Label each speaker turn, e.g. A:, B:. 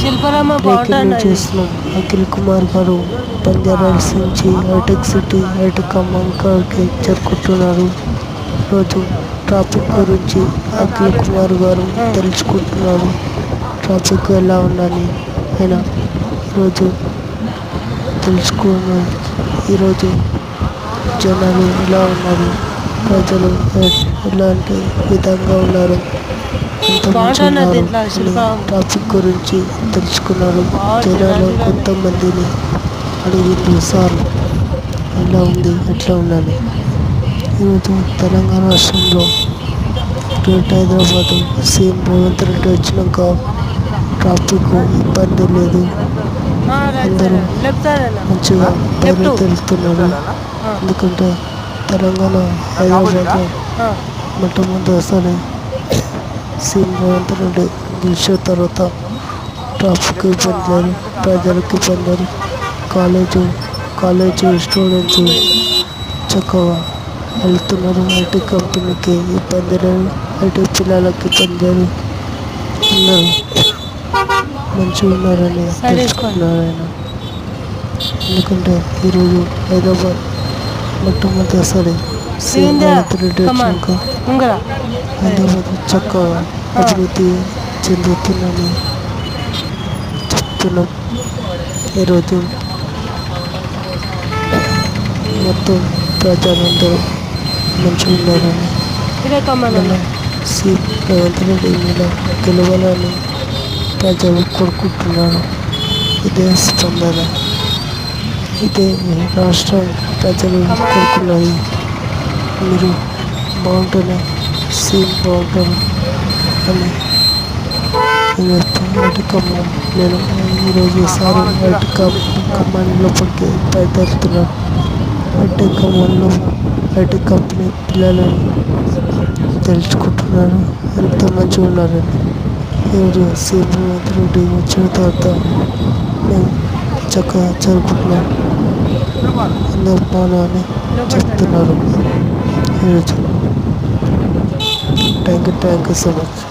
A: Shilparama
B: breaking news చూస్తున్నాం. అఖిల్ కుమార్ గారు బంజారాస్ నుంచి హైటెక్ సిటీ హైటెక్ అమ్మకానికి చేరుకుంటున్నారు. రోజు ట్రాఫిక్ గురించి అఖిల్ కుమార్ గారు తెలుసుకుంటున్నారు. ట్రాఫిక్ ఎలా ఉందని ఆయన ఈరోజు తెలుసుకున్నారు. ఈరోజు జనాలు ఎలా ఉన్నారు, ప్రజలు ఎలాంటి విధంగా ఉన్నారు, ఎంత మంచి ఉన్నారు అని ట్రాఫిక్ గురించి తెలుసుకున్నారు. జనాలు కొంతమందిని అడిగింది, సార్ ఎలా ఉంది, ఎట్లా ఉందని. ఈరోజు తెలంగాణ రాష్ట్రంలో గ్రేట్ హైదరాబాద్ సీఎం రేవంత్ రెడ్డి వచ్చినాక ట్రాఫిక్ ఇబ్బంది లేదు. అందరూ మంచిగా బయలుదేరుతున్నారు. ఎందుకంటే తెలంగాణ హైదరాబాద్లో మొట్టమొదటిసారి సీఎం రేవంత్ రెడ్డి గెలిచిన తర్వాత ట్రాఫిక్ ఇబ్బంది లేదు, ప్రజలకు ఇబ్బంది లేదు. కాలేజీ స్టూడెంట్స్ చక్కగా వెళ్తున్నారు. ఐటీ కంపెనీకి ఇబ్బంది లేదు, ఐటీ పిల్లలకి ఇబ్బంది లేదు. అందరూ మంచిగా ఉన్నారని తెలుసుకున్నారు ఆయన. ఎందుకంటే ఈరోజు హైదరాబాద్ మొట్టమొదటిసారి సీఎం రేవంత్ రెడ్డి వచ్చినాక హైదరాబాద్ చక్కగా అభివృద్ధి చెందుతుందని చెప్తున్నాం. ఈరోజు మొత్తం ప్రజలందరూ మంచిగా ఉన్నారని, మన సీఎం రేవంత్ రెడ్డి మీద గెలవాలని ప్రజలు కోరుకుంటున్నారు. ఇదే స్పందన, ఇదే రాష్ట్రం ప్రజలు కోరుకున్నది. మీరు బాగుంటేనే సీఎం బాగుంటారు అని నేను ఈరోజు సార్ ఐటీ కమాండ్ లోపలికి బయలుదేరుతున్నాను. ఐటీ కమాండ్లో ఐటీ కంపెనీ పిల్లలని తెలుసుకుంటున్నాను, ఎంత మంచిగా ఉన్నారని. ఈరోజు సీఎం రేవంత్ రెడ్డి వచ్చిన తర్వాత మేము చక్కగా జరుపుకుంటున్నాం. అందరూ బాగున్నారని చెప్తున్నారు. ఈరోజు థ్యాంక్ యూ సో మచ్.